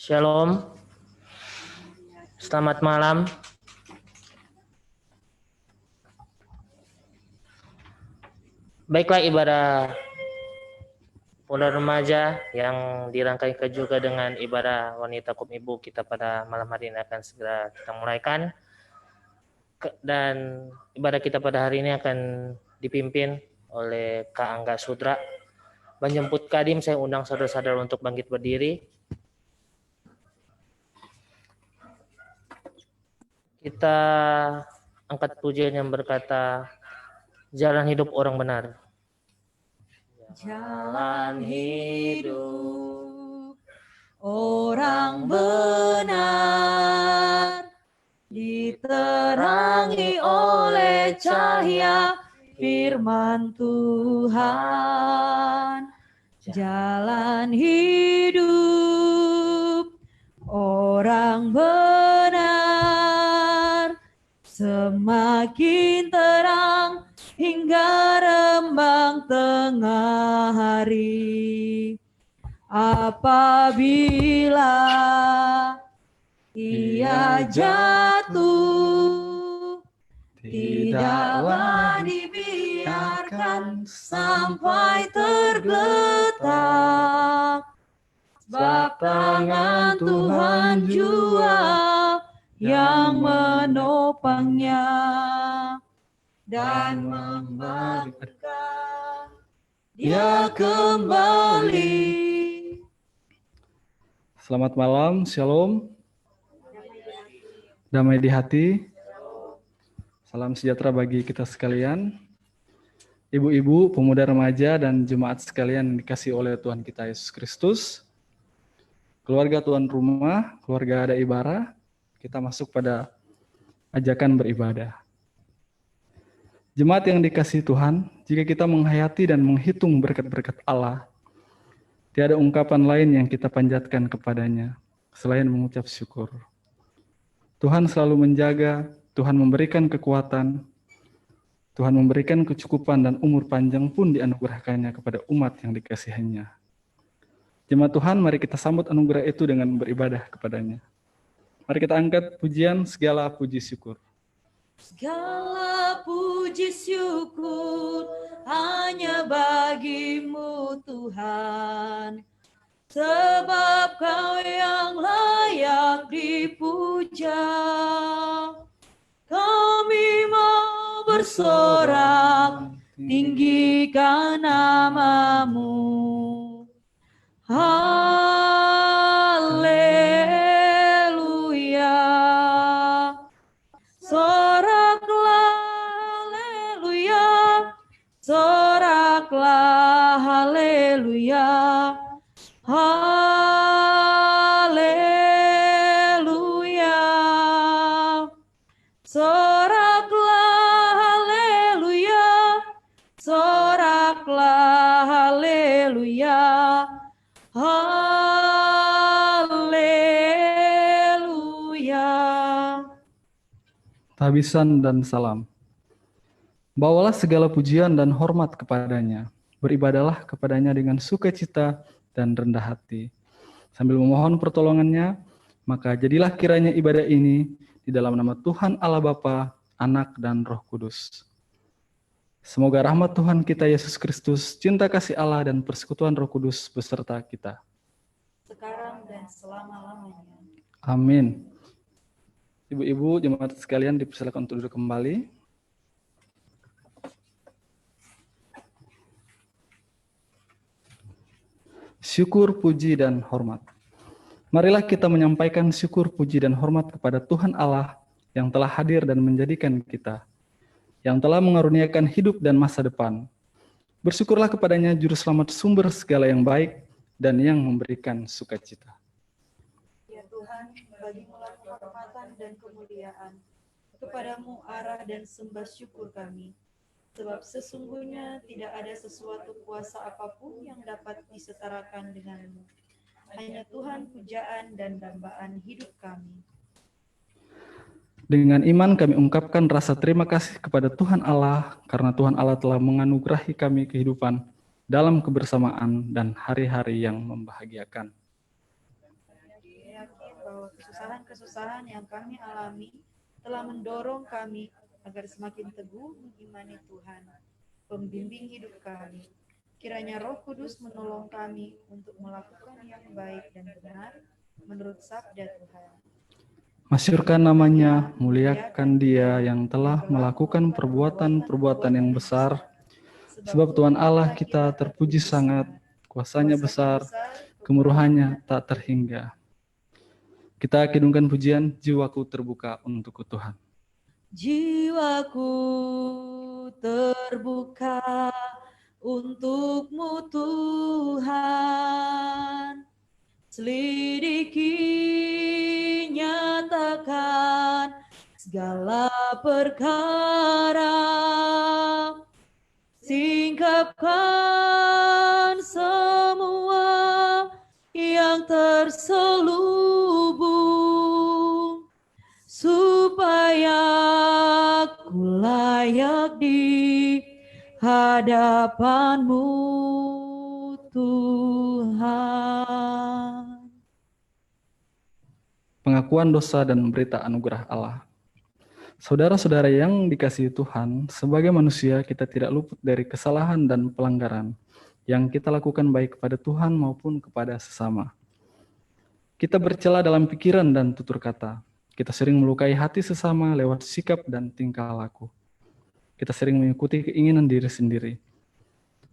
Shalom, selamat malam. Baiklah, ibadah pemuda remaja yang dirangkaikan juga dengan ibadah wanita kum ibu kita pada malam hari ini akan segera kita mulaikan. Dan ibadah kita pada hari ini akan dipimpin oleh Kak Angga Sudra. Menjemput Kadim, saya undang saudara-saudara untuk bangkit berdiri. Kita angkat pujian yang berkata, jalan hidup orang benar. Jalan hidup orang benar diterangi oleh cahaya firman Tuhan. Jalan hidup orang benar semakin terang hingga rembang tengah hari. Apabila ia jatuh, tidaklah dibiarkan sampai tergeletak. Sebab tangan Tuhan jua yang menopangnya dan membangkitkan dia kembali. Selamat malam, shalom. Damai di hati. Salam sejahtera bagi kita sekalian. Ibu-ibu, pemuda remaja, dan jemaat sekalian yang dikasihi oleh Tuhan kita Yesus Kristus. Keluarga tuan rumah, keluarga ada ibadah, kita masuk pada ajakan beribadah. Jemaat yang dikasihi Tuhan, jika kita menghayati dan menghitung berkat-berkat Allah, tiada ungkapan lain yang kita panjatkan kepadanya selain mengucap syukur. Tuhan selalu menjaga, Tuhan memberikan kekuatan, Tuhan memberikan kecukupan dan umur panjang pun dianugerahkannya kepada umat yang dikasihinya. Jemaat Tuhan, mari kita sambut anugerah itu dengan beribadah kepadanya. Mari kita angkat pujian segala puji syukur. Segala puji syukur hanya bagimu Tuhan, sebab Kau yang layak dipuja. Kami mau bersorak, tinggikan nama-Mu. Haleluya. Soraklah haleluya, soraklah haleluya, haleluya. Soraklah haleluya, soraklah haleluya, haleluya. Tabisan dan salam. Bawalah segala pujian dan hormat kepadanya. Beribadalah kepadanya dengan sukacita dan rendah hati. Sambil memohon pertolongannya, maka jadilah kiranya ibadah ini di dalam nama Tuhan Allah Bapa, Anak, dan Roh Kudus. Semoga rahmat Tuhan kita Yesus Kristus, cinta kasih Allah, dan persekutuan Roh Kudus beserta kita. Sekarang dan selama-lamanya. Amin. Ibu-ibu, jemaat sekalian dipersilakan untuk duduk kembali. Syukur, puji, dan hormat. Marilah kita menyampaikan syukur, puji, dan hormat kepada Tuhan Allah yang telah hadir dan menjadikan kita, yang telah mengaruniakan hidup dan masa depan. Bersyukurlah kepadanya Juru Selamat, sumber segala yang baik dan yang memberikan sukacita. Biar Tuhan, bagimu-lah kehormatan dan kemuliaan. Kepadamu arah dan sembah syukur kami. Sebab sesungguhnya tidak ada sesuatu kuasa apapun yang dapat disetarakan denganmu. Hanya Tuhan pujaan dan dambaan hidup kami. Dengan iman kami ungkapkan rasa terima kasih kepada Tuhan Allah karena Tuhan Allah telah menganugerahi kami kehidupan dalam kebersamaan dan hari-hari yang membahagiakan. Yakin bahwa kesusahan-kesusahan yang kami alami telah mendorong kami agar semakin teguh mengimani Tuhan, pembimbing hidup kami. Kiranya Roh Kudus menolong kami untuk melakukan yang baik dan benar menurut sabda Tuhan. Masyurkan namanya, muliakan Dia yang telah melakukan perbuatan-perbuatan yang besar, sebab Tuhan Allah kita terpuji sangat, kuasanya besar, kemurahannya tak terhingga. Kita kidungkan pujian, jiwaku terbuka untuk Tuhan. Jiwaku terbuka untuk-Mu Tuhan, selidiki, nyatakan segala perkara, singkapkan semua yang terselubung, supaya ku layak di hadapan-Mu Tuhan. Pengakuan dosa dan berita anugerah Allah. Saudara-saudara yang dikasihi Tuhan, sebagai manusia kita tidak luput dari kesalahan dan pelanggaran yang kita lakukan baik kepada Tuhan maupun kepada sesama. Kita bercela dalam pikiran dan tutur kata. Kita sering melukai hati sesama lewat sikap dan tingkah laku. Kita sering mengikuti keinginan diri sendiri.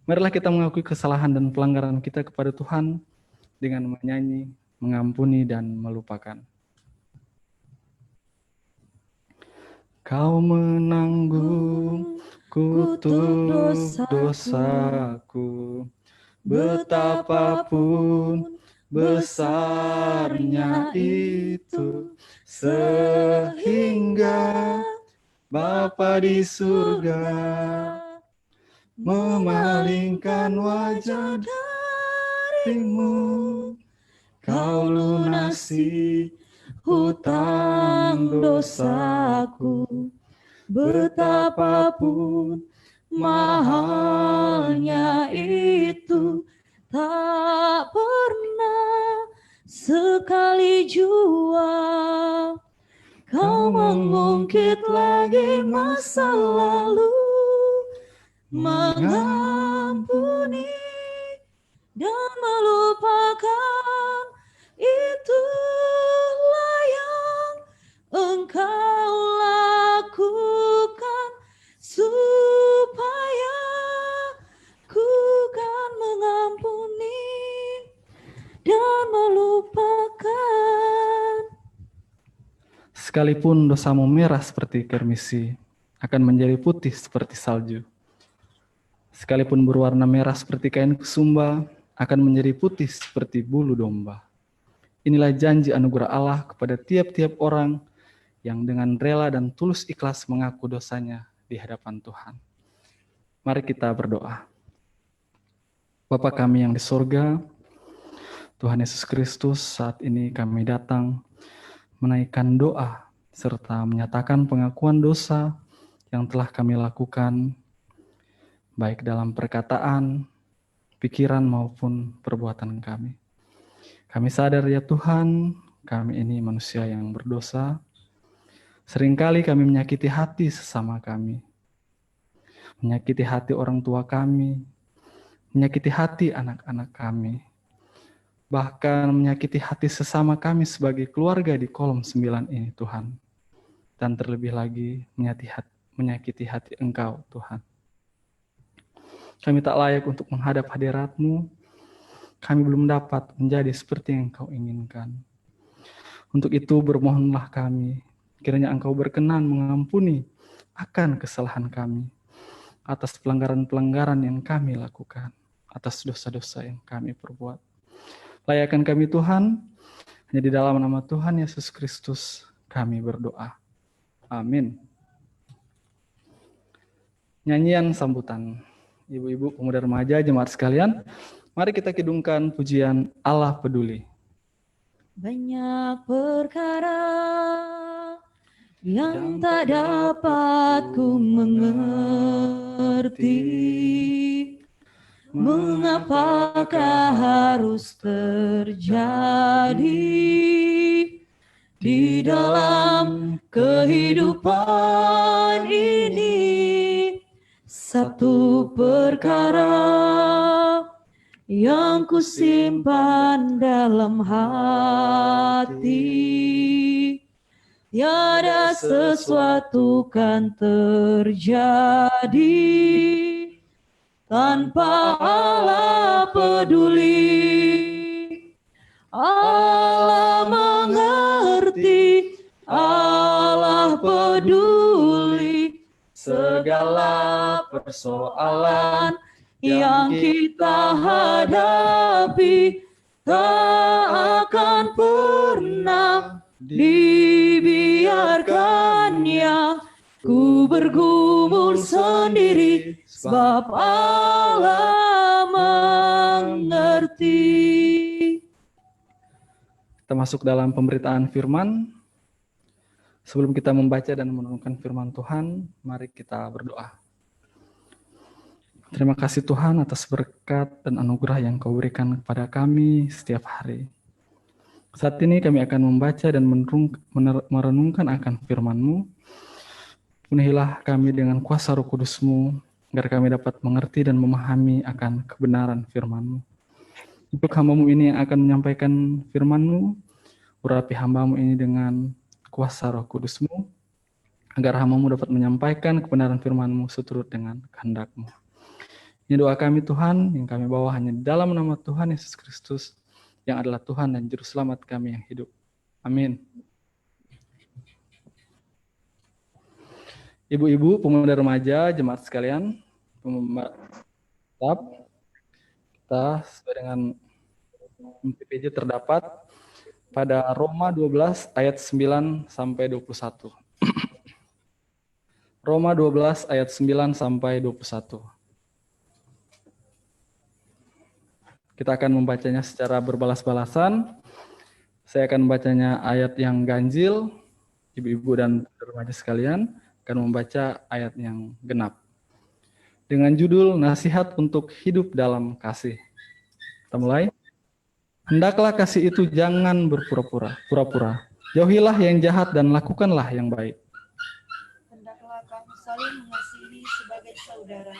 Marilah kita mengakui kesalahan dan pelanggaran kita kepada Tuhan dengan menyanyi, mengampuni, dan melupakan. Kau menanggung kutuk dosaku, betapapun besarnya itu, sehingga Bapa di surga memalingkan wajah darimu. Kau lunasi hutang dosaku, betapapun mahalnya itu, tak pernah sekali jua Kau mengungkit lagi masa lalu, mengampuni dan melupakan. Itulah yang Engkau lakukan, supaya ku kan mengampuni dan melupakan. Sekalipun dosamu merah seperti kermisi, akan menjadi putih seperti salju. Sekalipun berwarna merah seperti kain kusumba, akan menjadi putih seperti bulu domba. Inilah janji anugerah Allah kepada tiap-tiap orang yang dengan rela dan tulus ikhlas mengaku dosanya di hadapan Tuhan. Mari kita berdoa. Bapa kami yang di sorga, Tuhan Yesus Kristus, saat ini kami datang menaikkan doa serta menyatakan pengakuan dosa yang telah kami lakukan, baik dalam perkataan, pikiran maupun perbuatan kami. Kami sadar ya Tuhan, kami ini manusia yang berdosa. Seringkali kami menyakiti hati sesama kami, menyakiti hati orang tua kami, menyakiti hati anak-anak kami, bahkan menyakiti hati sesama kami sebagai keluarga di kolom 9 ini Tuhan. Dan terlebih lagi menyakiti hati Engkau Tuhan. Kami tak layak untuk menghadap hadirat-Mu. Kami belum dapat menjadi seperti yang Engkau inginkan. Untuk itu bermohonlah kami, kiranya Engkau berkenan mengampuni akan kesalahan kami, atas pelanggaran-pelanggaran yang kami lakukan, atas dosa-dosa yang kami perbuat. Layakkan kami Tuhan, Hanya di dalam nama Tuhan Yesus Kristus kami berdoa. Amin. Nyanyian sambutan. Ibu-ibu, pemuda remaja, jemaat sekalian, mari kita kidungkan pujian Allah Peduli. Banyak perkara yang tak dapat ku mengerti, mengapakah harus terjadi di dalam kehidupan ini. Satu perkara yang ku simpan dalam hati, tiada sesuatu kan terjadi tanpa Allah peduli. Allah mengerti, Allah peduli segala persoalan yang kita hadapi, tak akan pernah dibiarkannya ku bergumul sendiri, sebab Allah mengerti. Kita masuk dalam pemberitaan firman. Sebelum kita membaca dan merenungkan firman Tuhan, mari kita berdoa. Terima kasih Tuhan atas berkat dan anugerah yang Kau berikan kepada kami setiap hari. Saat ini kami akan membaca dan merenungkan akan firman-Mu. Penuhilah kami dengan kuasa Roh Kudus-Mu, agar kami dapat mengerti dan memahami akan kebenaran firman-Mu. Untuk hamba-Mu ini yang akan menyampaikan firman-Mu, urapi hamba-Mu ini dengan kuasa Roh Kudus-Mu, agar hamba-Mu dapat menyampaikan kebenaran firman-Mu seturut dengan kehendak-Mu. Ini doa kami Tuhan, yang kami bawa hanya dalam nama Tuhan Yesus Kristus, yang adalah Tuhan dan Juru Selamat kami yang hidup. Amin. Ibu-ibu, pemuda remaja, jemaat sekalian, kita sesuai dengan MPPJ terdapat pada Roma 12 ayat 9 sampai 21. Roma 12 ayat 9 sampai 21. Kita akan membacanya secara berbalas-balasan. Saya akan membacanya ayat yang ganjil. Ibu-ibu dan remaja sekalian akan membaca ayat yang genap. Dengan judul Nasihat untuk Hidup dalam Kasih. Kita mulai. Hendaklah kasih itu jangan berpura-pura. Jauhilah yang jahat dan lakukanlah yang baik. Hendaklah kamu saling mengasihi sebagai saudara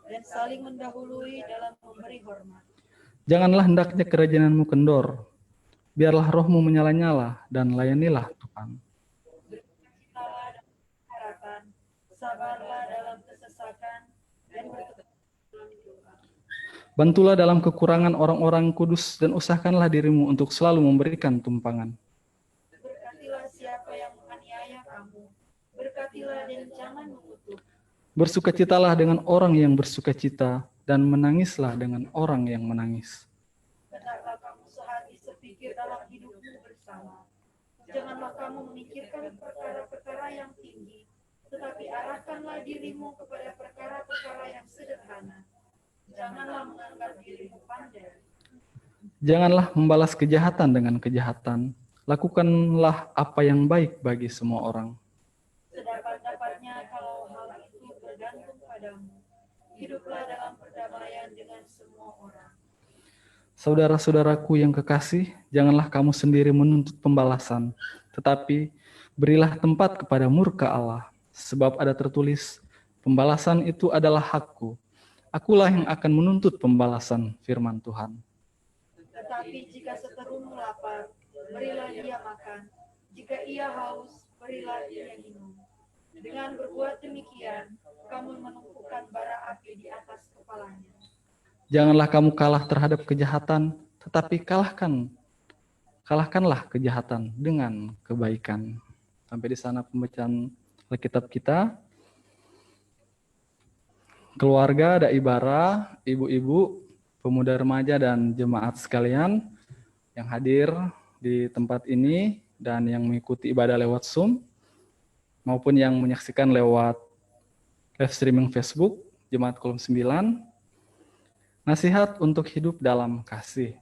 dan saling mendahului dalam memberi hormat. Janganlah hendaknya kerajinanmu kendor. Biarlah rohmu menyala-nyala dan layanilah Tuhan. Berkecitalah dalam harapan, sabarlah dalam kesesakan, dan bertekun dalam doa. Bantulah dalam kekurangan orang-orang kudus dan usahakanlah dirimu untuk selalu memberikan tumpangan. Berkatilah siapa yang menganiaya kamu. Berkatilah dan jangan mengutuk. Bersukacitalah dengan orang yang bersukacita dan menangislah dengan orang yang menangis. Hendaklah kamu sehati sepikir dalam hidupmu bersama. Janganlah kamu memikirkan perkara-perkara yang tinggi, tetapi arahkanlah dirimu kepada perkara-perkara yang sederhana. Janganlah menganggap dirimu pandai. Janganlah membalas kejahatan dengan kejahatan. Lakukanlah apa yang baik bagi semua orang. Sedapat-dapatnya kalau hal itu bergantung padamu. Hiduplah dalam perdamaian dengan semua orang. Saudara-saudaraku yang kekasih, janganlah kamu sendiri menuntut pembalasan, tetapi berilah tempat kepada murka Allah, sebab ada tertulis, pembalasan itu adalah hakku. Akulah yang akan menuntut pembalasan, firman Tuhan. Tetapi jika seterumu lapar, berilah dia makan. Jika ia haus, berilah dia minum. Dengan berbuat demikian, kamu menumpukan bara api di atas kepalanya. Janganlah kamu kalah terhadap kejahatan, tetapi kalahkanlah kejahatan dengan kebaikan. Sampai di sana pembacaan Alkitab kita. Keluarga, dai bara, ibu-ibu, pemuda remaja dan jemaat sekalian yang hadir di tempat ini dan yang mengikuti ibadah lewat Zoom maupun yang menyaksikan lewat live streaming Facebook Jemaat Kolom 9. Nasihat untuk hidup dalam kasih.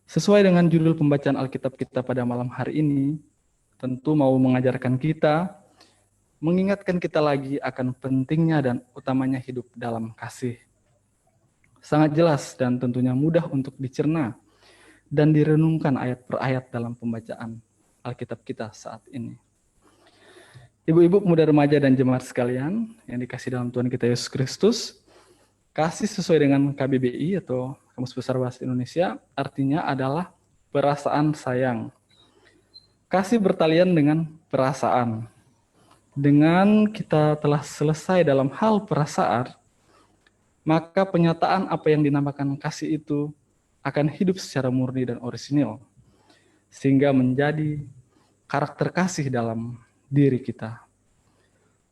Sesuai dengan judul pembacaan Alkitab kita pada malam hari ini, tentu mau mengajarkan kita, mengingatkan kita lagi akan pentingnya dan utamanya hidup dalam kasih. Sangat jelas dan tentunya mudah untuk dicerna dan direnungkan ayat per ayat dalam pembacaan Alkitab kita saat ini. Ibu-ibu, pemuda remaja dan jemaat sekalian yang dikasihi dalam Tuhan kita Yesus Kristus, kasih sesuai dengan KBBI atau Kamus Besar Bahasa Indonesia artinya adalah perasaan sayang. Kasih bertalian dengan perasaan. Dengan kita telah selesai dalam hal perasaan, maka penyataan apa yang dinamakan kasih itu akan hidup secara murni dan orisinil, sehingga menjadi karakter kasih dalam diri kita.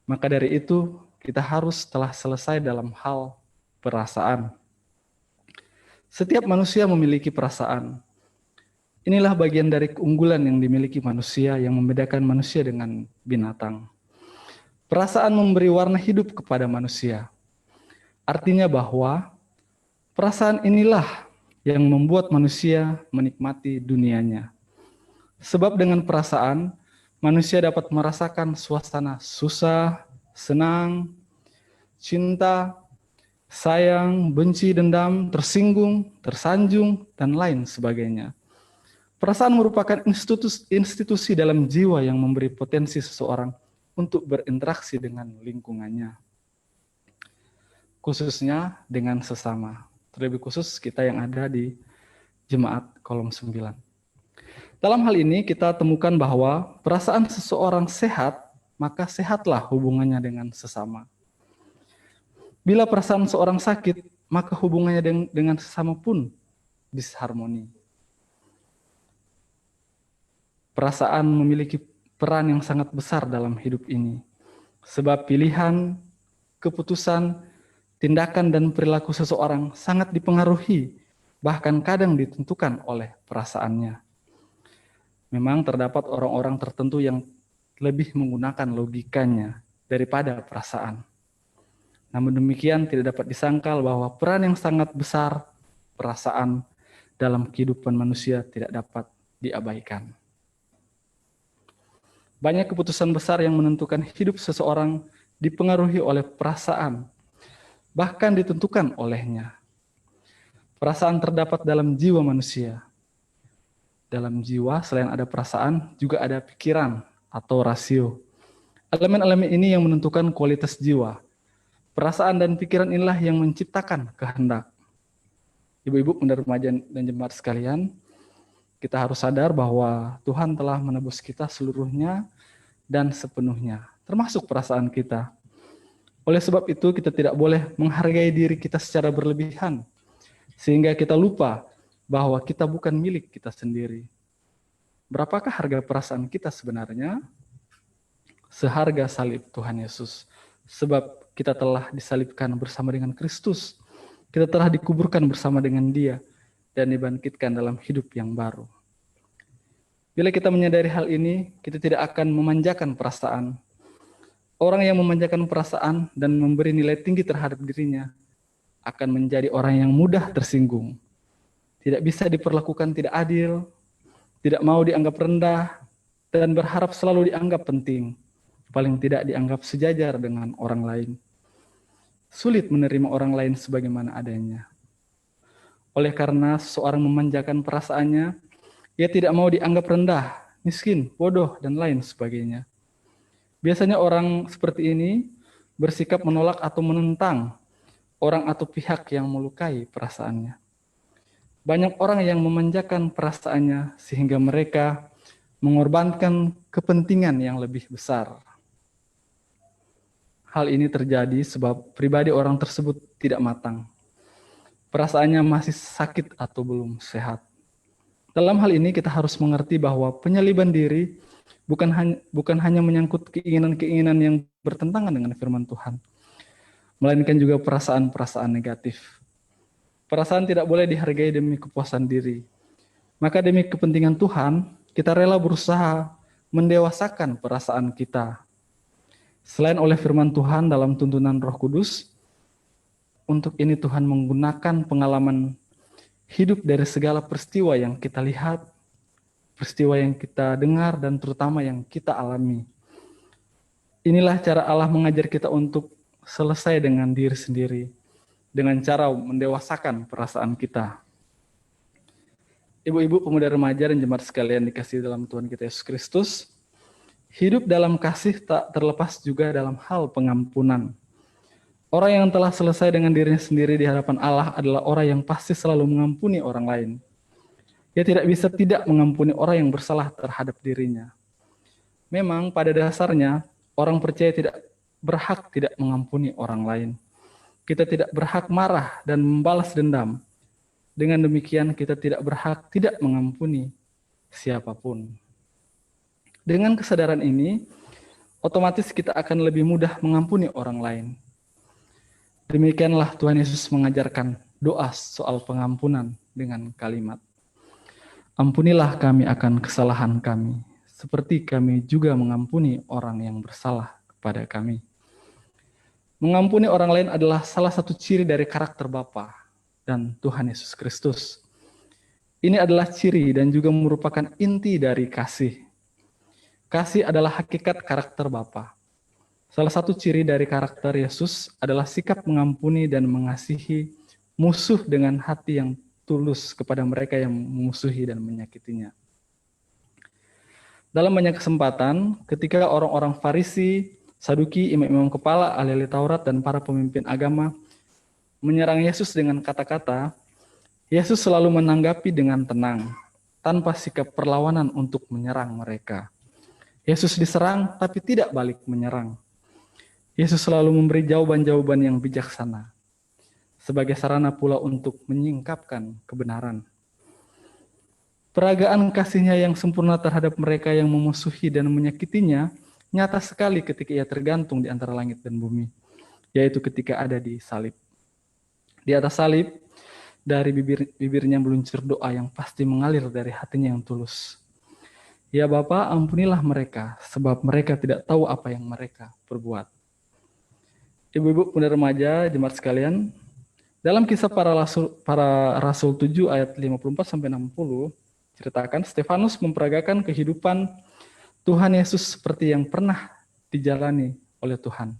Maka dari itu, kita harus telah selesai dalam hal perasaan. Setiap manusia memiliki perasaan. Inilah bagian dari keunggulan yang dimiliki manusia yang membedakan manusia dengan binatang. Perasaan memberi warna hidup kepada manusia. Artinya bahwa perasaan inilah yang membuat manusia menikmati dunianya. Sebab dengan perasaan, manusia dapat merasakan suasana susah, senang, cinta, sayang, benci, dendam, tersinggung, tersanjung, dan lain sebagainya. Perasaan merupakan institusi dalam jiwa yang memberi potensi seseorang untuk berinteraksi dengan lingkungannya, khususnya dengan sesama. Terlebih khusus kita yang ada di Jemaat Kolom 9. Dalam hal ini kita temukan bahwa perasaan seseorang sehat, maka sehatlah hubungannya dengan sesama. Bila perasaan seorang sakit, maka hubungannya dengan sesama pun disharmoni. Perasaan memiliki peran yang sangat besar dalam hidup ini. Sebab pilihan, keputusan, tindakan, dan perilaku seseorang sangat dipengaruhi, bahkan kadang ditentukan oleh perasaannya. Memang terdapat orang-orang tertentu yang lebih menggunakan logikanya daripada perasaan. Namun demikian tidak dapat disangkal bahwa peran yang sangat besar perasaan dalam kehidupan manusia tidak dapat diabaikan. Banyak keputusan besar yang menentukan hidup seseorang dipengaruhi oleh perasaan, bahkan ditentukan olehnya. Perasaan terdapat dalam jiwa manusia. Dalam jiwa selain ada perasaan, juga ada pikiran atau rasio. Elemen-elemen ini yang menentukan kualitas jiwa. Perasaan dan pikiran inilah yang menciptakan kehendak. Ibu-ibu, pemuda remaja dan jemaat sekalian, kita harus sadar bahwa Tuhan telah menebus kita seluruhnya dan sepenuhnya, termasuk perasaan kita. Oleh sebab itu, kita tidak boleh menghargai diri kita secara berlebihan, sehingga kita lupa bahwa kita bukan milik kita sendiri. Berapakah harga perasaan kita sebenarnya? Seharga salib Tuhan Yesus. Sebab kita telah disalibkan bersama dengan Kristus. Kita telah dikuburkan bersama dengan Dia dan dibangkitkan dalam hidup yang baru. Bila kita menyadari hal ini, kita tidak akan memanjakan perasaan. Orang yang memanjakan perasaan dan memberi nilai tinggi terhadap dirinya akan menjadi orang yang mudah tersinggung. Tidak bisa diperlakukan tidak adil, tidak mau dianggap rendah, dan berharap selalu dianggap penting. Paling tidak dianggap sejajar dengan orang lain. Sulit menerima orang lain sebagaimana adanya. Oleh karena seseorang memanjakan perasaannya, ia tidak mau dianggap rendah, miskin, bodoh, dan lain sebagainya. Biasanya orang seperti ini bersikap menolak atau menentang orang atau pihak yang melukai perasaannya. Banyak orang yang memanjakan perasaannya sehingga mereka mengorbankan kepentingan yang lebih besar. Hal ini terjadi sebab pribadi orang tersebut tidak matang. Perasaannya masih sakit atau belum sehat. Dalam hal ini kita harus mengerti bahwa penyaliban diri bukan hanya menyangkut keinginan-keinginan yang bertentangan dengan firman Tuhan, melainkan juga perasaan-perasaan negatif. Perasaan tidak boleh dihargai demi kepuasan diri. Maka demi kepentingan Tuhan, kita rela berusaha mendewasakan perasaan kita. Selain oleh firman Tuhan dalam tuntunan Roh Kudus, untuk ini Tuhan menggunakan pengalaman hidup dari segala peristiwa yang kita lihat, peristiwa yang kita dengar, dan terutama yang kita alami. Inilah cara Allah mengajar kita untuk selesai dengan diri sendiri, dengan cara mendewasakan perasaan kita. Ibu-ibu, pemuda remaja, dan jemaat sekalian dikasihi dalam Tuhan kita Yesus Kristus, hidup dalam kasih tak terlepas juga dalam hal pengampunan. Orang yang telah selesai dengan dirinya sendiri di hadapan Allah adalah orang yang pasti selalu mengampuni orang lain. Dia tidak bisa tidak mengampuni orang yang bersalah terhadap dirinya. Memang pada dasarnya, orang percaya tidak berhak tidak mengampuni orang lain. Kita tidak berhak marah dan membalas dendam. Dengan demikian kita tidak berhak tidak mengampuni siapapun. Dengan kesadaran ini, otomatis kita akan lebih mudah mengampuni orang lain. Demikianlah Tuhan Yesus mengajarkan doa soal pengampunan dengan kalimat, "Ampunilah kami akan kesalahan kami, seperti kami juga mengampuni orang yang bersalah kepada kami." Mengampuni orang lain adalah salah satu ciri dari karakter Bapa dan Tuhan Yesus Kristus. Ini adalah ciri dan juga merupakan inti dari kasih. Kasih adalah hakikat karakter Bapa. Salah satu ciri dari karakter Yesus adalah sikap mengampuni dan mengasihi musuh dengan hati yang tulus kepada mereka yang memusuhi dan menyakitinya. Dalam banyak kesempatan, ketika orang-orang Farisi, Saduki, imam-imam kepala, ahli-ahli Taurat, dan para pemimpin agama menyerang Yesus dengan kata-kata, Yesus selalu menanggapi dengan tenang, tanpa sikap perlawanan untuk menyerang mereka. Yesus diserang, tapi tidak balik menyerang. Yesus selalu memberi jawaban-jawaban yang bijaksana, sebagai sarana pula untuk menyingkapkan kebenaran. Peragaan kasihnya yang sempurna terhadap mereka yang memusuhi dan menyakitinya nyata sekali ketika ia tergantung di antara langit dan bumi, yaitu ketika ada di salib. Di atas salib, dari bibirnya meluncur doa yang pasti mengalir dari hatinya yang tulus. Ya Bapa, ampunilah mereka, sebab mereka tidak tahu apa yang mereka perbuat. Ibu-ibu, pemuda remaja, jemaat sekalian, dalam kisah para rasul 7 ayat 54-60, ceritakan Stefanus memperagakan kehidupan Tuhan Yesus seperti yang pernah dijalani oleh Tuhan.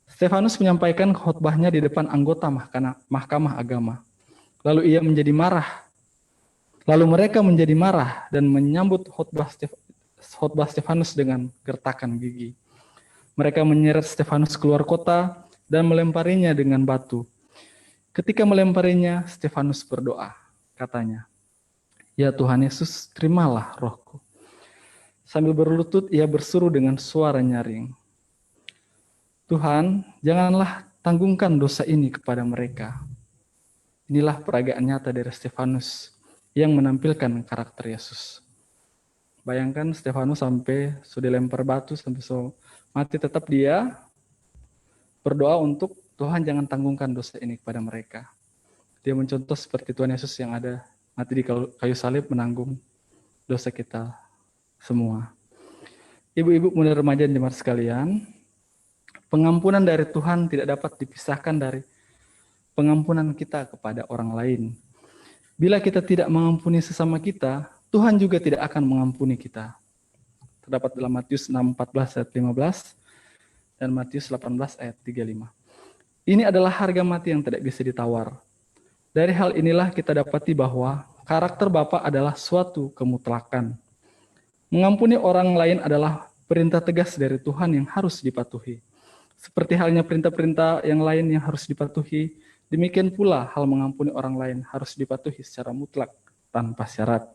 Stefanus menyampaikan khotbahnya di depan anggota mahkamah agama. Lalu ia menjadi marah. Lalu mereka menjadi marah dan menyambut khotbah Stefanus dengan gertakan gigi. Mereka menyeret Stefanus keluar kota dan melemparinya dengan batu. Ketika melemparinya, Stefanus berdoa. Katanya, "Ya Tuhan Yesus, terimalah rohku." Sambil berlutut, ia berseru dengan suara nyaring, "Tuhan, janganlah tanggungkan dosa ini kepada mereka." Inilah peragaan nyata dari Stefanus yang menampilkan karakter Yesus. Bayangkan Stefanus sampai sudah lempar batu, sampai mati, tetap dia berdoa untuk Tuhan jangan tanggungkan dosa ini kepada mereka. Dia mencontoh seperti Tuhan Yesus yang ada mati di kayu salib menanggung dosa kita semua. Ibu-ibu, pemuda remaja dan jemaat sekalian, pengampunan dari Tuhan tidak dapat dipisahkan dari pengampunan kita kepada orang lain. Bila kita tidak mengampuni sesama kita, Tuhan juga tidak akan mengampuni kita. Terdapat dalam Matius 6:14 ayat 15 dan Matius 18 ayat 35. Ini adalah harga mati yang tidak bisa ditawar. Dari hal inilah kita dapati bahwa karakter Bapa adalah suatu kemutlakan. Mengampuni orang lain adalah perintah tegas dari Tuhan yang harus dipatuhi. Seperti halnya perintah-perintah yang lain yang harus dipatuhi, demikian pula hal mengampuni orang lain harus dipatuhi secara mutlak tanpa syarat.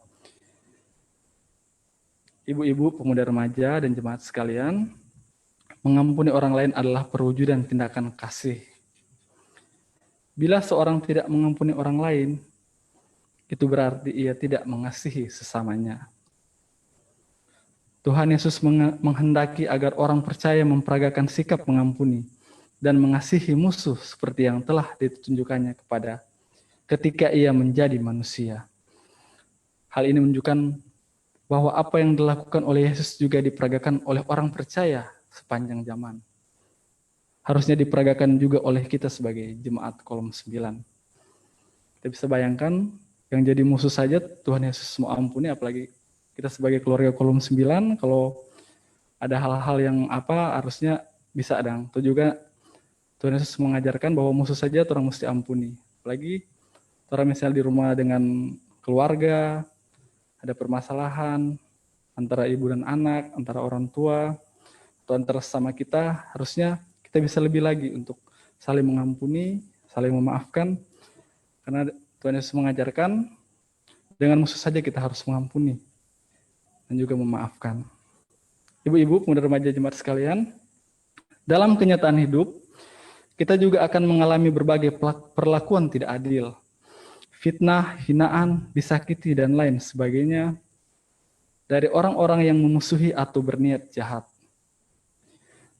Ibu-ibu, pemuda remaja, dan jemaat sekalian, mengampuni orang lain adalah perwujudan tindakan kasih. Bila seorang tidak mengampuni orang lain, itu berarti ia tidak mengasihi sesamanya. Tuhan Yesus menghendaki agar orang percaya memperagakan sikap mengampuni dan mengasihi musuh seperti yang telah ditunjukkannya kepada ketika ia menjadi manusia. Hal ini menunjukkan bahwa apa yang dilakukan oleh Yesus juga diperagakan oleh orang percaya sepanjang zaman. Harusnya diperagakan juga oleh kita sebagai jemaat Kolom 9. Kita bisa bayangkan yang jadi musuh saja Tuhan Yesus mau ampuni, apalagi kita sebagai keluarga Kolom 9, kalau ada hal-hal yang harusnya bisa Itu juga Tuhan Yesus mengajarkan bahwa musuh saja orang mesti ampuni. Apalagi orang misalnya di rumah dengan keluarga, ada permasalahan antara ibu dan anak, antara orang tua, atau antara sesama kita, harusnya kita bisa lebih lagi untuk saling mengampuni, saling memaafkan, karena Tuhan Yesus mengajarkan dengan musuh saja kita harus mengampuni dan juga memaafkan. Ibu-ibu, pemuda remaja jemaat sekalian, dalam kenyataan hidup, kita juga akan mengalami berbagai perlakuan tidak adil, fitnah, hinaan, disakiti, dan lain sebagainya dari orang-orang yang memusuhi atau berniat jahat.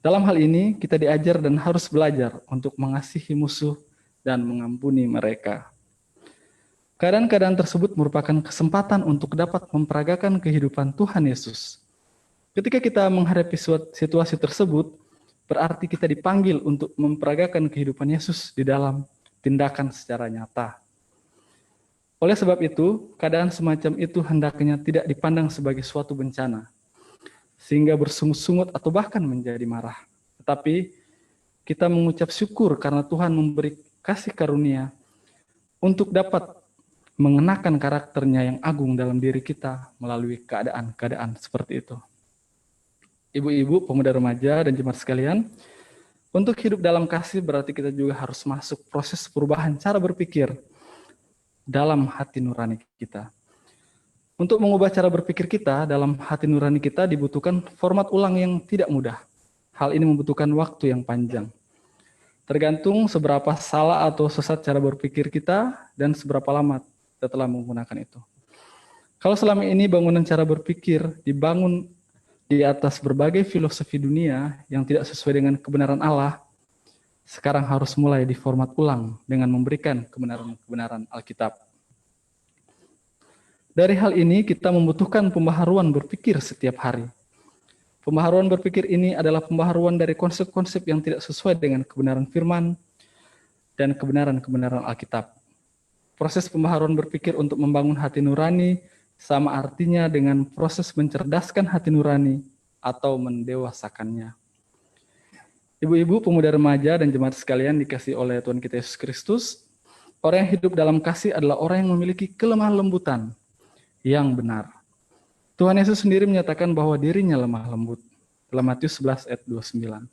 Dalam hal ini, kita diajar dan harus belajar untuk mengasihi musuh dan mengampuni mereka. Keadaan-keadaan tersebut merupakan kesempatan untuk dapat memperagakan kehidupan Tuhan Yesus. Ketika kita menghadapi situasi tersebut, berarti kita dipanggil untuk memperagakan kehidupan Yesus di dalam tindakan secara nyata. Oleh sebab itu, keadaan semacam itu hendaknya tidak dipandang sebagai suatu bencana, sehingga bersungut-sungut atau bahkan menjadi marah. Tetapi kita mengucap syukur karena Tuhan memberi kasih karunia untuk dapat mengenakan karakternya yang agung dalam diri kita melalui keadaan-keadaan seperti itu. Ibu-ibu, pemuda remaja, dan jemaat sekalian, untuk hidup dalam kasih berarti kita juga harus masuk proses perubahan cara berpikir dalam hati nurani kita. Untuk mengubah cara berpikir kita dalam hati nurani kita dibutuhkan format ulang yang tidak mudah. Hal ini membutuhkan waktu yang panjang. Tergantung seberapa salah atau sesat cara berpikir kita dan seberapa lama kita telah menggunakan itu. Kalau selama ini bangunan cara berpikir dibangun di atas berbagai filosofi dunia yang tidak sesuai dengan kebenaran Allah, sekarang harus mulai diformat ulang dengan memberikan kebenaran-kebenaran Alkitab. Dari hal ini kita membutuhkan pembaharuan berpikir setiap hari. Pembaharuan berpikir ini adalah pembaharuan dari konsep-konsep yang tidak sesuai dengan kebenaran firman dan kebenaran-kebenaran Alkitab. Proses pembaharuan berpikir untuk membangun hati nurani sama artinya dengan proses mencerdaskan hati nurani atau mendewasakannya. Ibu-ibu, pemuda remaja, dan jemaat sekalian dikasihi oleh Tuhan kita Yesus Kristus, orang yang hidup dalam kasih adalah orang yang memiliki kelemah lembutan yang benar. Tuhan Yesus sendiri menyatakan bahwa dirinya lemah lembut. Dalam Matius 11 ayat 29.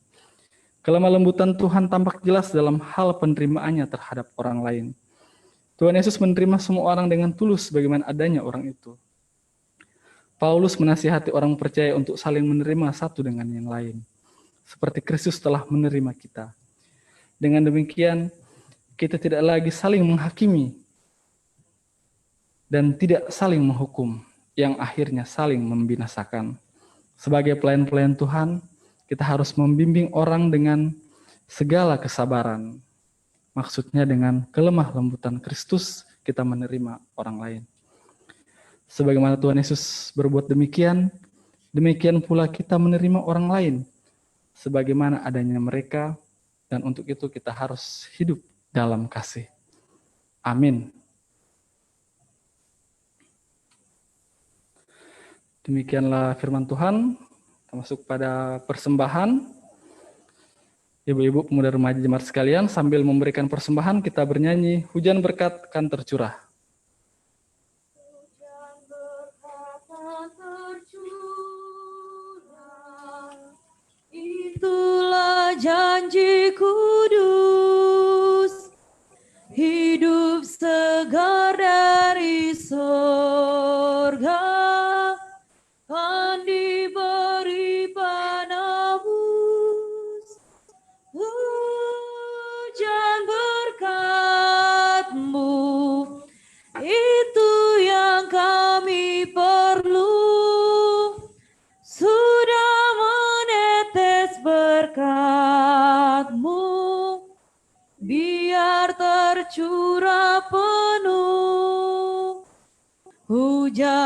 Kelemah lembutan Tuhan tampak jelas dalam hal penerimaannya terhadap orang lain. Tuhan Yesus menerima semua orang dengan tulus bagaimana adanya orang itu. Paulus menasihati orang percaya untuk saling menerima satu dengan yang lain, seperti Kristus telah menerima kita. Dengan demikian, kita tidak lagi saling menghakimi dan tidak saling menghukum, yang akhirnya saling membinasakan. Sebagai pelayan-pelayan Tuhan, kita harus membimbing orang dengan segala kesabaran. Maksudnya dengan kelemah lembutan Kristus, kita menerima orang lain. Sebagaimana Tuhan Yesus berbuat demikian, demikian pula kita menerima orang lain, sebagaimana adanya mereka, dan untuk itu kita harus hidup dalam kasih. Amin. Demikianlah firman Tuhan, kita masuk pada persembahan. Ibu-ibu, pemuda remaja jemaat sekalian, sambil memberikan persembahan, kita bernyanyi, hujan berkat kan tercurah. Hujan berkat kan tercurah, itulah janji kudus, hidup segar dari sorga, kan diberi penebus. Hujan berkat-Mu, itu yang kami perlu. Sudah menetes berkat-Mu, biar tercurah penuh. Hujan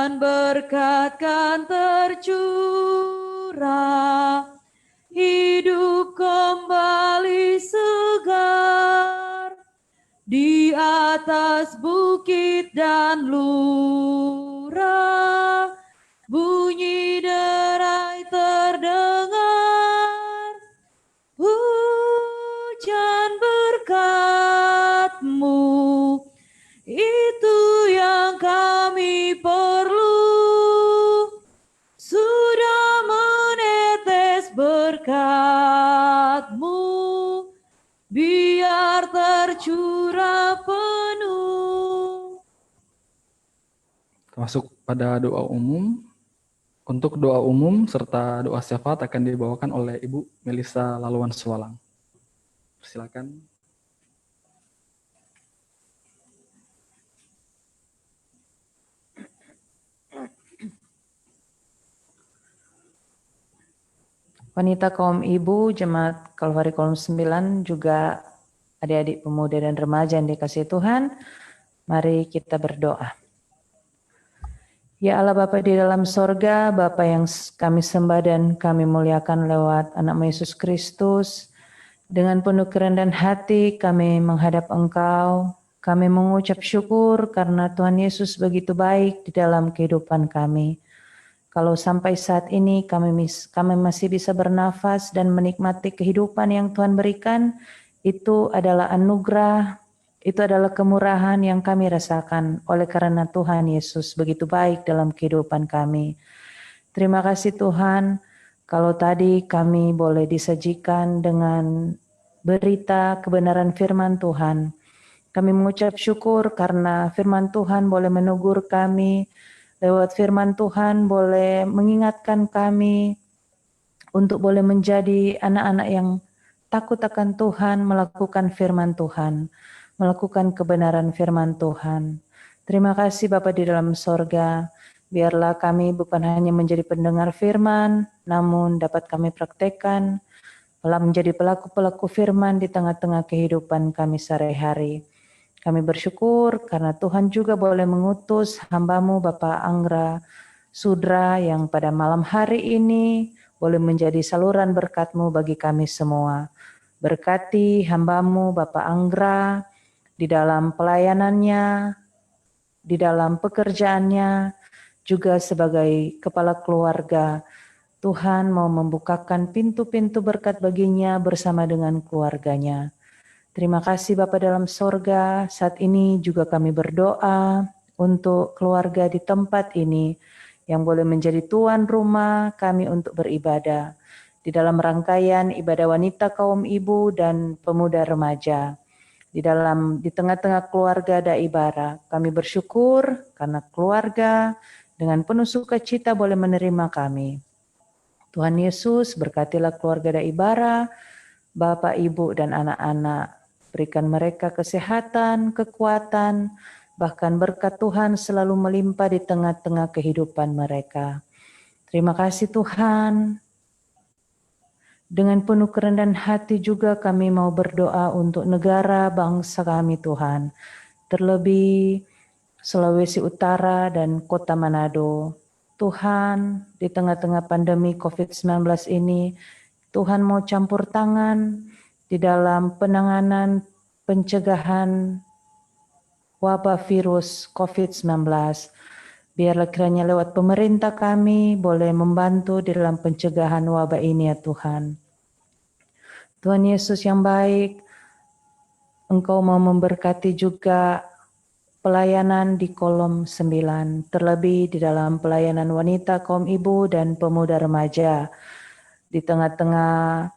berkat kan tercurah, hidup kembali segar di atas bukit dan lurah, bunyi derai terdengar, hujan berkat-Mu itu yang kami perlu, sudah menetes berkat-Mu, biar tercurah penuh. Masuk pada doa umum. Untuk doa umum serta doa syafaat akan dibawakan oleh Ibu Melisa Laluan Sualang. Silakan. Wanita kaum ibu, Jemaat Kalvari Kolom 9, juga adik-adik pemuda dan remaja yang dikasihi Tuhan, mari kita berdoa. Ya Allah Bapa di dalam sorga, Bapa yang kami sembah dan kami muliakan lewat anak Yesus Kristus, dengan penuh kerendahan hati kami menghadap Engkau, kami mengucap syukur karena Tuhan Yesus begitu baik di dalam kehidupan kami. Kalau sampai saat ini kami masih bisa bernafas dan menikmati kehidupan yang Tuhan berikan, itu adalah anugerah, itu adalah kemurahan yang kami rasakan oleh karena Tuhan Yesus begitu baik dalam kehidupan kami. Terima kasih Tuhan, kalau tadi kami boleh disajikan dengan berita kebenaran firman Tuhan. Kami mengucap syukur karena firman Tuhan boleh menegur kami, lewat firman Tuhan boleh mengingatkan kami untuk boleh menjadi anak-anak yang takut akan Tuhan, melakukan firman Tuhan, melakukan kebenaran firman Tuhan. Terima kasih Bapa di dalam sorga, biarlah kami bukan hanya menjadi pendengar firman, namun dapat kami praktekkan, menjadi pelaku-pelaku firman di tengah-tengah kehidupan kami sehari-hari. Kami bersyukur karena Tuhan juga boleh mengutus hamba-Mu Bapak Anggra Sudra yang pada malam hari ini boleh menjadi saluran berkat-Mu bagi kami semua. Berkati hamba-Mu Bapak Anggra di dalam pelayanannya, di dalam pekerjaannya, juga sebagai kepala keluarga. Tuhan mau membukakan pintu-pintu berkat baginya bersama dengan keluarganya. Terima kasih Bapa dalam sorga, saat ini juga kami berdoa untuk keluarga di tempat ini yang boleh menjadi tuan rumah kami untuk beribadah di dalam rangkaian ibadah wanita kaum ibu dan pemuda remaja. Di tengah-tengah keluarga Daibara, kami bersyukur karena keluarga dengan penuh sukacita boleh menerima kami. Tuhan Yesus berkatilah keluarga Daibara, Bapak, Ibu, dan anak-anak. Berikan mereka kesehatan, kekuatan, bahkan berkat Tuhan selalu melimpah di tengah-tengah kehidupan mereka. Terima kasih Tuhan. Dengan penuh kerendahan hati juga kami mau berdoa untuk negara bangsa kami Tuhan. Terlebih Sulawesi Utara dan Kota Manado. Tuhan, di tengah-tengah pandemi COVID-19 ini, Tuhan mau campur tangan di dalam penanganan pencegahan wabah virus COVID-19. Biarlah kiranya lewat pemerintah kami boleh membantu di dalam pencegahan wabah ini ya Tuhan. Tuhan Yesus yang baik, Engkau mau memberkati juga pelayanan di kolom 9, terlebih di dalam pelayanan wanita kaum ibu dan pemuda remaja. Di tengah-tengah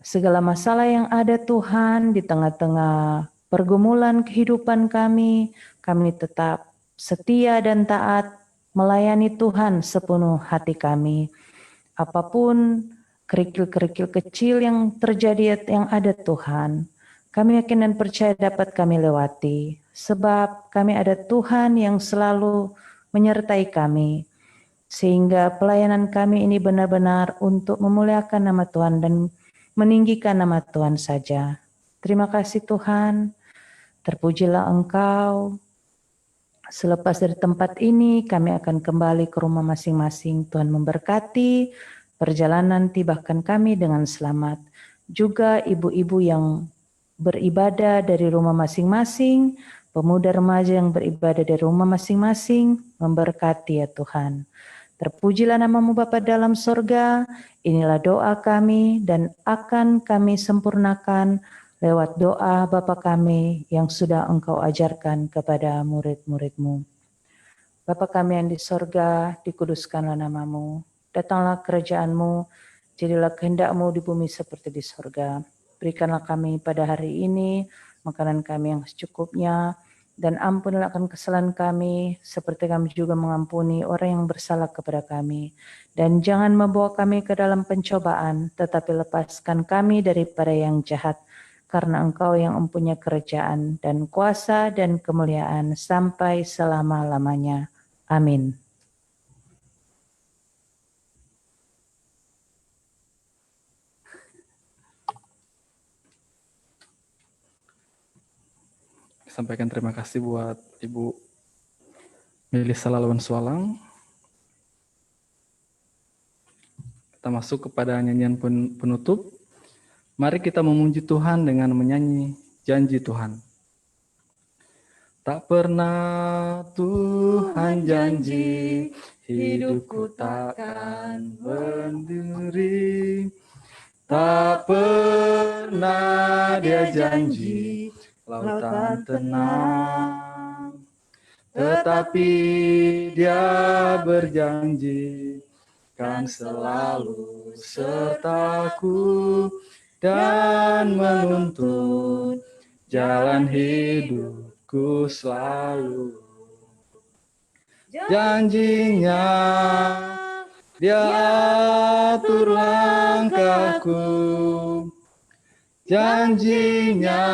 segala masalah yang ada Tuhan, di tengah-tengah pergumulan kehidupan kami tetap setia dan taat melayani Tuhan sepenuh hati kami. Apapun kerikil-kerikil kecil yang terjadi yang ada Tuhan, kami yakin dan percaya dapat kami lewati. Sebab kami ada Tuhan yang selalu menyertai kami. Sehingga pelayanan kami ini benar-benar untuk memuliakan nama Tuhan dan meninggikan nama Tuhan saja. Terima kasih Tuhan, terpujilah Engkau. Selepas dari tempat ini, kami akan kembali ke rumah masing-masing. Tuhan memberkati perjalanan tibahkan kami dengan selamat. Juga ibu-ibu yang beribadah dari rumah masing-masing, pemuda remaja yang beribadah dari rumah masing-masing, memberkati ya Tuhan. Terpujilah namamu Bapa dalam sorga, inilah doa kami dan akan kami sempurnakan lewat doa Bapa kami yang sudah Engkau ajarkan kepada murid-murid-Mu. Bapa kami yang di sorga, dikuduskanlah namamu, datanglah kerajaan-Mu, jadilah kehendak-Mu di bumi seperti di sorga. Berikanlah kami pada hari ini makanan kami yang secukupnya, dan ampunilah akan kesalahan kami, seperti kami juga mengampuni orang yang bersalah kepada kami. Dan jangan membawa kami ke dalam pencobaan, tetapi lepaskan kami daripada yang jahat, karena Engkau yang mempunyai kerajaan dan kuasa dan kemuliaan sampai selama-lamanya. Amin. Sampaikan terima kasih buat Ibu Melisa Lalawan Sualang. Kita masuk kepada nyanyian penutup. Mari kita memuji Tuhan dengan menyanyi janji Tuhan. Tak pernah Tuhan janji, hidupku takkan berdiri. Tak pernah Dia janji, lautan tenang. Tetapi Dia berjanji, kan selalu sertaku dan menuntun jalan hidupku selalu. Janjinya Dia atur langkahku, janjinya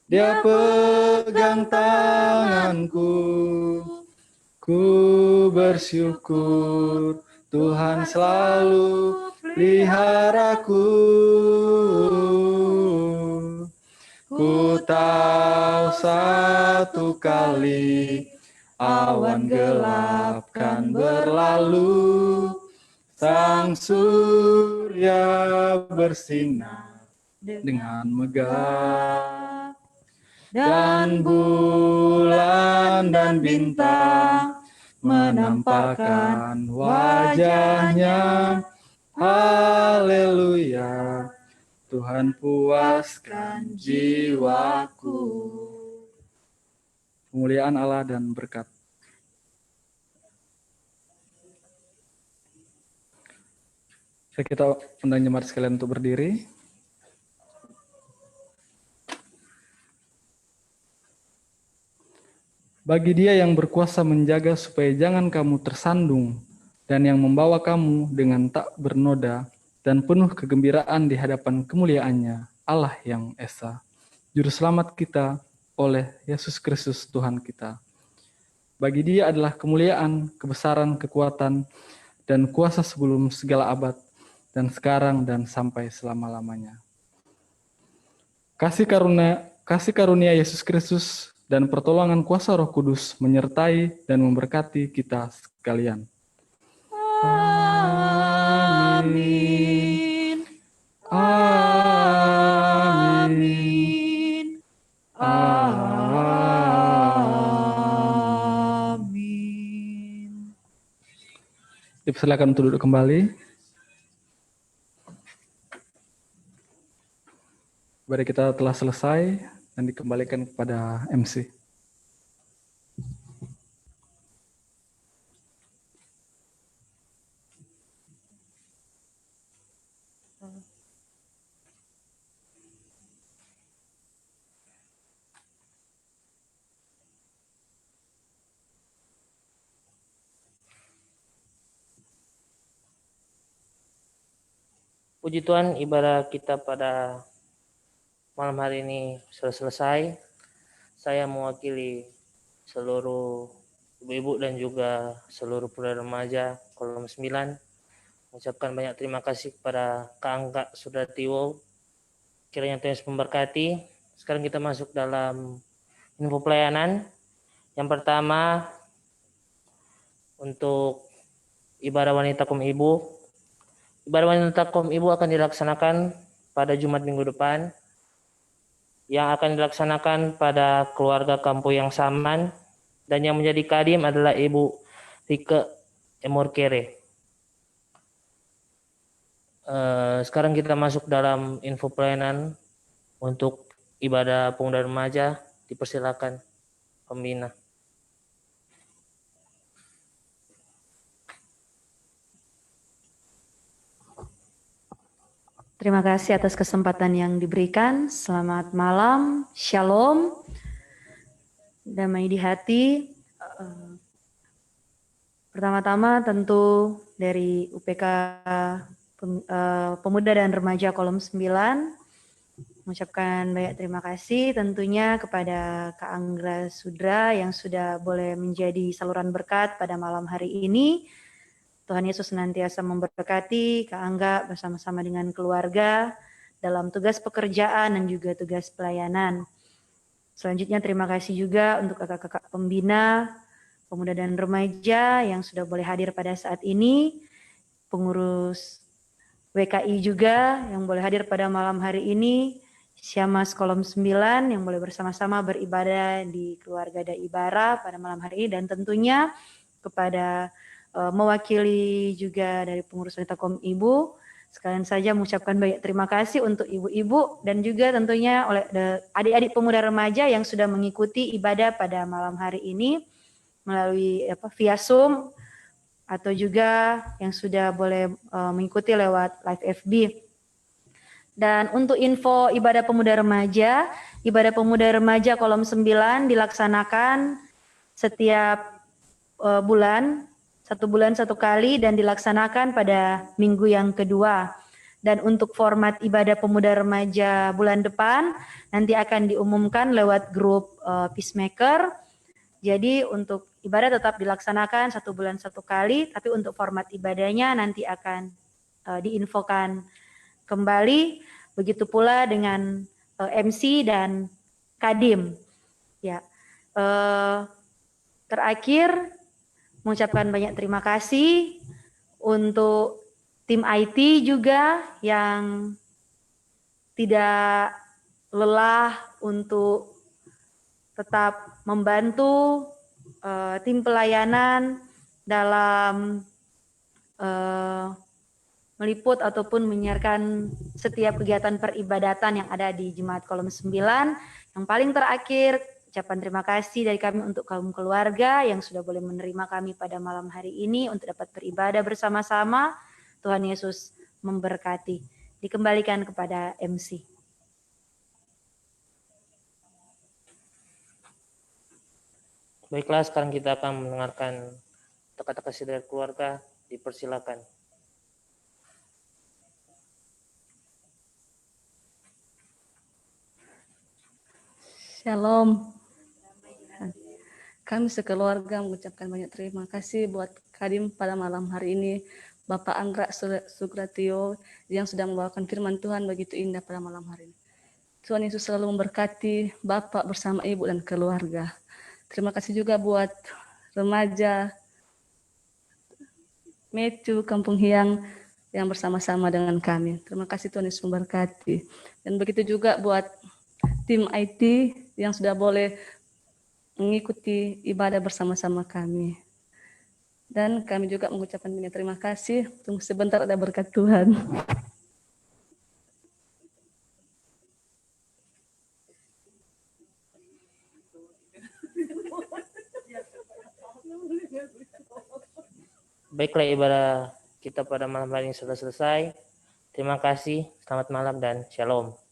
Dia pegang tanganku. Ku bersyukur Tuhan selalu peliharaku. Ku tahu satu kali awan gelap kan berlalu, sang surya bersinar dengan megah, dan bulan dan bintang menampakkan wajahnya. Haleluya, Tuhan puaskan jiwaku. Kemuliaan Allah dan berkat. Kita undang jemaat sekalian untuk berdiri. Bagi Dia yang berkuasa menjaga supaya jangan kamu tersandung, dan yang membawa kamu dengan tak bernoda dan penuh kegembiraan di hadapan kemuliaannya, Allah yang Esa, Juru Selamat kita oleh Yesus Kristus Tuhan kita. Bagi Dia adalah kemuliaan, kebesaran, kekuatan, dan kuasa sebelum segala abad, dan sekarang dan sampai selama-lamanya. Kasih karunia Yesus Kristus dan pertolongan kuasa Roh Kudus menyertai dan memberkati kita sekalian. Amin. Amin. Amin. Dipersilakan untuk duduk kembali. Ibadah kita telah selesai dan dikembalikan kepada MC. Puji Tuhan, ibadah kita pada malam hari ini sudah selesai. Saya mewakili seluruh ibu-ibu dan juga seluruh pemuda remaja Kolom 9 mengucapkan banyak terima kasih kepada Kak Angga Sudartiwo. Kiranya Tuhan Yesus memberkati. Sekarang kita masuk dalam info pelayanan Yang pertama, untuk ibadah wanita kaum ibu. Ibadah wanita kaum ibu akan dilaksanakan pada Jumat minggu depan, yang akan dilaksanakan pada keluarga Kampung yang Saman, dan yang menjadi kadim adalah Ibu Rike Emorkere. Sekarang kita masuk dalam info pelayanan untuk ibadah pemuda remaja. Dipersilakan pembina. Terima kasih atas kesempatan yang diberikan. Selamat malam, shalom, damai di hati. Pertama-tama tentu dari UPK Pemuda dan Remaja Kolom 9 mengucapkan banyak terima kasih tentunya kepada Kak Anggra Sudra yang sudah boleh menjadi saluran berkat pada malam hari ini. Tuhan Yesus senantiasa memberkati Kak Angga bersama-sama dengan keluarga dalam tugas pekerjaan dan juga tugas pelayanan. Selanjutnya terima kasih juga untuk kakak-kakak pembina, pemuda dan remaja yang sudah boleh hadir pada saat ini, pengurus WKI juga yang boleh hadir pada malam hari ini, Syamas Kolom 9 yang boleh bersama-sama beribadah di keluarga Daibara pada malam hari ini, dan tentunya kepada mewakili juga dari pengurus wanita kaum ibu, sekalian saja mengucapkan banyak terima kasih untuk ibu-ibu dan juga tentunya oleh adik-adik pemuda remaja yang sudah mengikuti ibadah pada malam hari ini melalui via Zoom atau juga yang sudah boleh mengikuti lewat live FB. Dan untuk info ibadah pemuda remaja Kolom 9 dilaksanakan setiap bulan, 1 bulan 1 kali, dan dilaksanakan pada minggu yang kedua. Dan untuk format ibadah pemuda remaja bulan depan nanti akan diumumkan lewat grup Peacemaker. Jadi untuk ibadah tetap dilaksanakan 1 bulan 1 kali, tapi untuk format ibadahnya nanti akan diinfokan kembali. Begitu pula dengan MC dan Kadim. Ya, terakhir mengucapkan banyak terima kasih untuk tim IT juga yang tidak lelah untuk tetap membantu tim pelayanan dalam meliput ataupun menyiarkan setiap kegiatan peribadatan yang ada di Jemaat Kolom 9. Yang paling terakhir, ucapan terima kasih dari kami untuk kaum keluarga yang sudah boleh menerima kami pada malam hari ini untuk dapat beribadah bersama-sama. Tuhan Yesus memberkati. Dikembalikan kepada MC. Baiklah, sekarang kita akan mendengarkan kata-kata kasih dari keluarga. Dipersilakan. Shalom. Kami sekeluarga mengucapkan banyak terima kasih buat Kadim pada malam hari ini, Bapak Anggra Sugratio yang sudah membawakan firman Tuhan begitu indah pada malam hari ini. Tuhan Yesus selalu memberkati Bapak bersama Ibu dan keluarga. Terima kasih juga buat remaja Mecu Kampung Hiang yang bersama-sama dengan kami. Terima kasih, Tuhan Yesus memberkati. Dan begitu juga buat tim IT yang sudah boleh mengikuti ibadah bersama-sama kami. Dan kami juga mengucapkan banyak terima kasih. Tunggu sebentar, ada berkat Tuhan. Baiklah, ibadah kita pada malam hari ini sudah selesai. Terima kasih, selamat malam dan shalom.